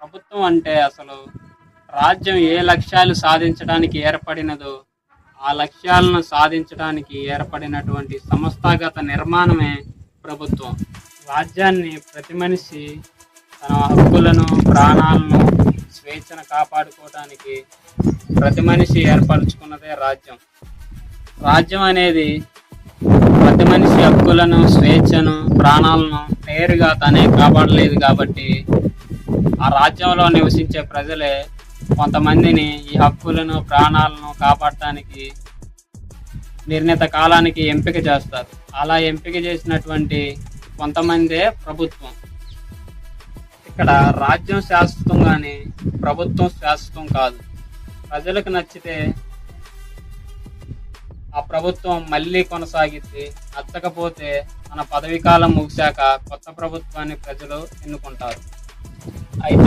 ప్రభుత్వం అంటే అసలు రాజ్యం ఏ లక్ష్యాలు సాధించడానికి ఏర్పడినదో ఆ లక్ష్యాలను సాధించడానికి ఏర్పడినటువంటి సంస్థాగత నిర్మాణమే ప్రభుత్వం. రాజ్యాన్ని ప్రతి మనిషి తన హక్కులను, ప్రాణాలను, స్వేచ్ఛను కాపాడుకోవడానికి ప్రతి మనిషి ఏర్పరచుకున్నదే రాజ్యం. రాజ్యం అనేది ప్రతి మనిషి హక్కులను, స్వేచ్ఛను, ప్రాణాలను నేరుగా తనే కాపాడలేదు కాబట్టి ఆ రాజ్యంలో నివసించే ప్రజలే కొంతమందిని ఈ హక్కులను, ప్రాణాలను కాపాడటానికి నిర్ణీత కాలానికి ఎంపిక చేస్తారు. అలా ఎంపిక చేసినటువంటి కొంతమందే ప్రభుత్వం. ఇక్కడ రాజ్యం శాశ్వతం కానీ ప్రభుత్వం శాశ్వతం కాదు. ప్రజలకు నచ్చితే ఆ ప్రభుత్వం మళ్ళీ కొనసాగిద్ది, నచ్చకపోతే మన పదవీ కాలం ముగిశాక కొత్త ప్రభుత్వాన్ని ప్రజలు ఎన్నుకుంటారు. అయితే